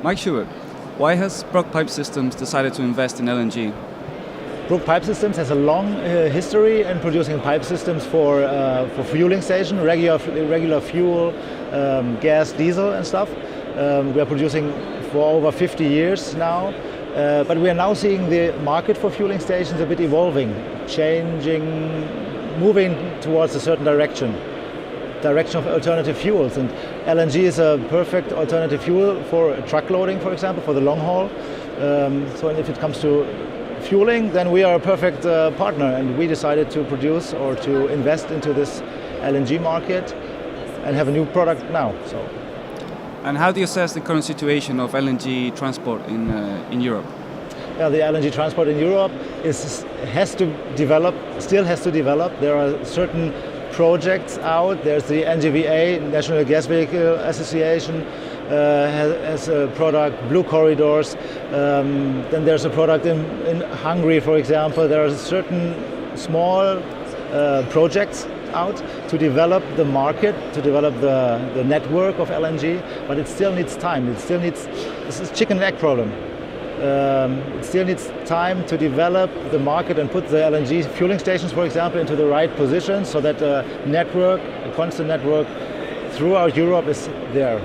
Meik Schubert, why has Brugg Pipe Systems decided to invest in LNG? Brugg Pipe Systems has a long history in producing pipe systems for fueling station, regular fuel, gas, diesel and stuff. We are producing for over 50 years now, but we are now seeing the market for fueling stations a bit evolving, changing, moving towards a certain direction of alternative fuels, and LNG is a perfect alternative fuel for truck loading, for example, for the long haul. So if it comes to fueling, then we are a perfect partner, and we decided to produce or to invest into this LNG market and have a new product now. And how do you assess the current situation of LNG transport in Europe? Yeah, the LNG transport in Europe still has to develop. There are certain projects out. There's the NGVA, National Gas Vehicle Association, has a product, Blue Corridors. Then there's a product in Hungary, for example. There are certain small projects out to develop the market, to develop the network of LNG, but it still needs time. This is a chicken and egg problem. It still needs time to develop the market and put the LNG fueling stations, for example, into the right position so that a constant network throughout Europe is there.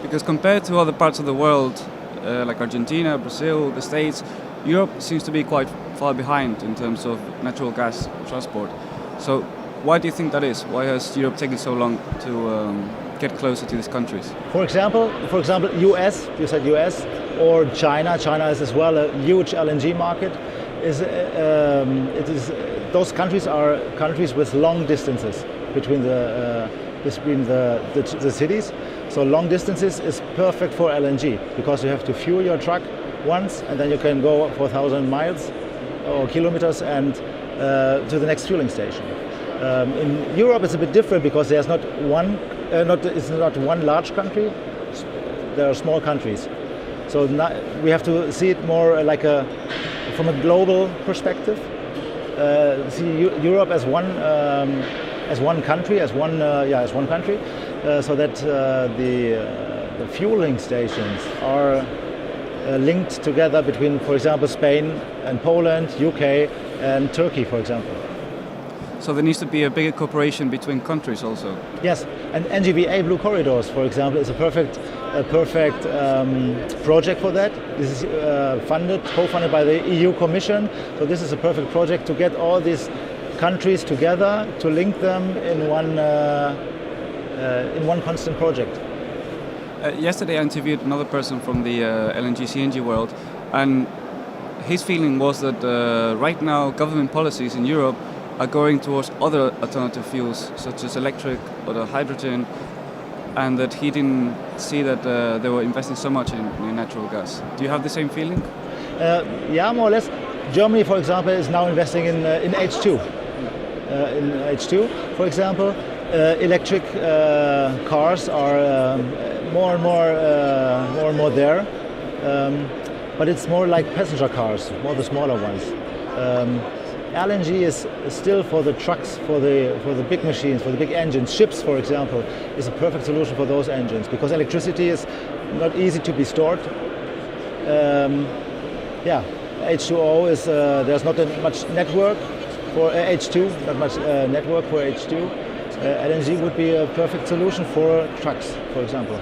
Because compared to other parts of the world, like Argentina, Brazil, the States, Europe seems to be quite far behind in terms of natural gas transport. So why do you think that is? Why has Europe taken so long to get closer to these countries? For example, US, you said US, or China. China is as well a huge LNG market. Those countries are countries with long distances between the cities. So long distances is perfect for LNG because you have to fuel your truck once and then you can go for 1,000 miles or kilometers and to the next fueling station. In Europe it's a bit different because there's it's not one large country. There are small countries. So we have to see it more like from a global perspective. See Europe as one country, so that the fueling stations are linked together between, for example, Spain and Poland, UK and Turkey, for example. So there needs to be a bigger cooperation between countries also. Yes, and NGVA Blue Corridors, for example, is a perfect project for that. This is co-funded by the EU Commission. So this is a perfect project to get all these countries together, to link them in one constant project. Yesterday I interviewed another person from the LNG CNG world, and his feeling was that right now government policies in Europe are going towards other alternative fuels, such as electric or the hydrogen, and that he didn't see that they were investing so much in natural gas. Do you have the same feeling? Yeah, more or less. Germany, for example, is now investing in H2. In H2, for example, electric cars are more and more there, but it's more like passenger cars, more the smaller ones. LNG is still for the trucks, for the big machines, for the big engines. Ships, for example, is a perfect solution for those engines because electricity is not easy to be stored. H2O is there's not much network for H2, not much network for H2. LNG would be a perfect solution for trucks, for example.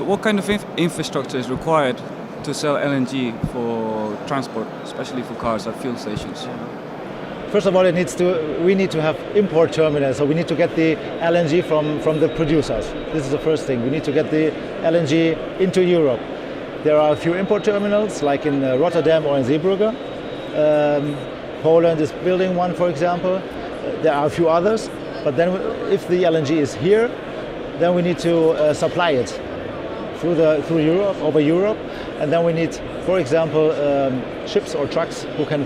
What kind of infrastructure is required to sell LNG for transport, especially for cars at fuel stations? First of all, we need to have import terminals, so we need to get the LNG from the producers. This is the first thing. We need to get the LNG into Europe. There are a few import terminals, like in Rotterdam or in Zeebrugge. Poland is building one, for example. There are a few others, but then if the LNG is here, then we need to supply it through Europe, over Europe, and then we need, for example, ships or trucks who can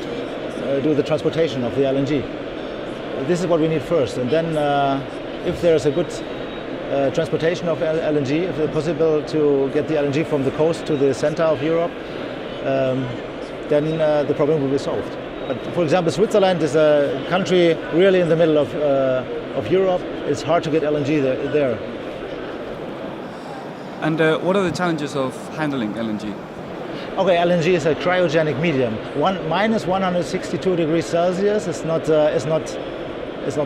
do the transportation of the LNG. This is what we need first, and then if there's a good transportation of LNG, if it's possible to get the LNG from the coast to the center of Europe, then the problem will be solved. But for example, Switzerland is a country really in the middle of Europe. It's hard to get LNG there. And what are the challenges of handling LNG? Okay, LNG is a cryogenic medium. Minus 162 degrees Celsius is not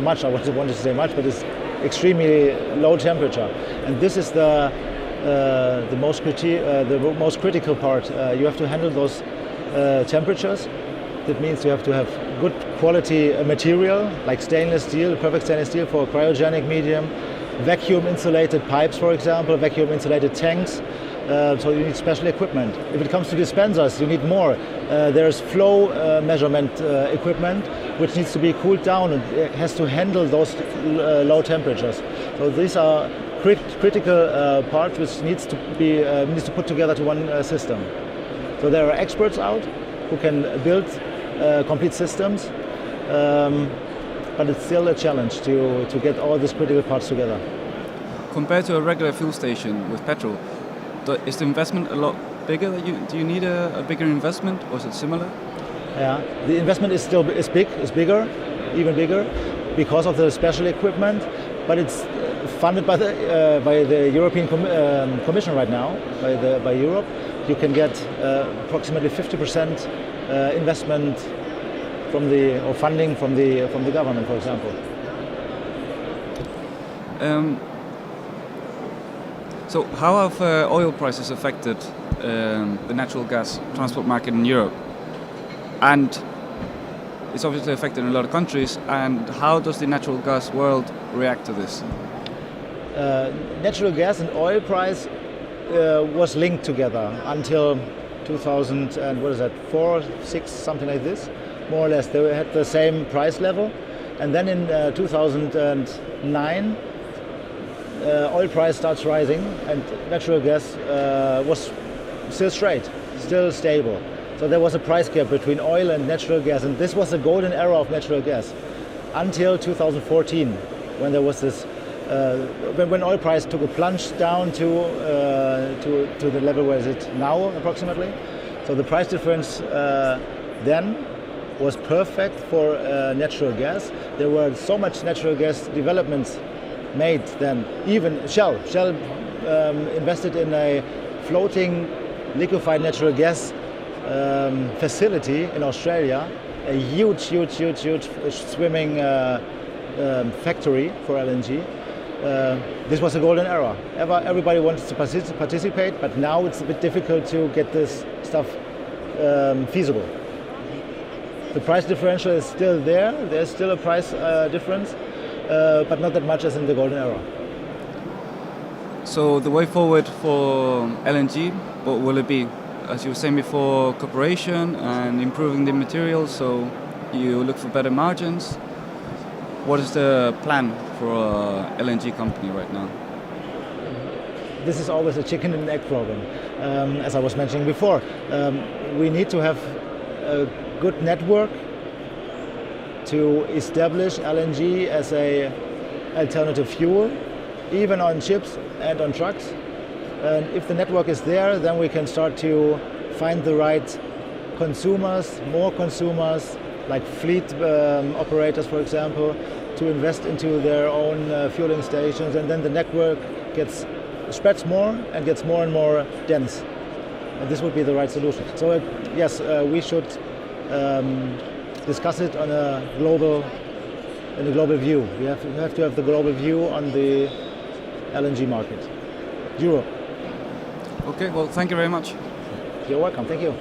much. I wanted to say much, but it's extremely low temperature, and this is the most critical part. You have to handle those temperatures. That means you have to have good quality material, like stainless steel, perfect stainless steel for a cryogenic medium, vacuum insulated pipes, for example, vacuum insulated tanks. So you need special equipment. If it comes to dispensers, you need more. There's flow measurement equipment which needs to be cooled down and it has to handle those low temperatures. So these are critical parts which needs to put together to one system. So there are experts out who can build complete systems, but it's still a challenge to get all these critical parts together. Compared to a regular fuel station with petrol, is the investment a lot bigger? Do you need a bigger investment, or is it similar? Yeah, the investment is bigger, even bigger, because of the special equipment. But it's funded by the European Commission right now, by Europe. You can get approximately 50% investment or funding from the government, for example. So how have oil prices affected the natural gas transport market in Europe? And it's obviously affected in a lot of countries. And how does the natural gas world react to this? Natural gas and oil price was linked together until 2000 and what is that, 4, 6, something like this, more or less. They had the same price level. And then in 2009, oil price starts rising and natural gas was still still stable. So there was a price gap between oil and natural gas, and this was the golden era of natural gas until 2014, when there was this when oil price took a plunge down to the level where is it now approximately. So the price difference then was perfect for natural gas. There were so much natural gas developments made then. Even Shell invested in a floating liquefied natural gas facility in Australia, a huge swimming factory for LNG. This was a golden era. Everybody wanted to participate, but now it's a bit difficult to get this stuff feasible. The price differential is still there. There's still a price difference, but not that much as in the golden era. So the way forward for LNG, what will it be? As you were saying before, cooperation and improving the materials, so you look for better margins. What is the plan for a LNG company right now? This is always a chicken and egg problem. As I was mentioning before, we need to have a good network to establish LNG as an alternative fuel, even on ships and on trucks. And if the network is there, then we can start to find the right consumers, more consumers, like fleet operators, for example, to invest into their own fueling stations, and then the network spreads more and gets more and more dense. And this would be the right solution. So yes, we should discuss it in a global view. We have to have the global view on the LNG market. Europe. Okay, well, thank you very much. You're welcome. Thank you.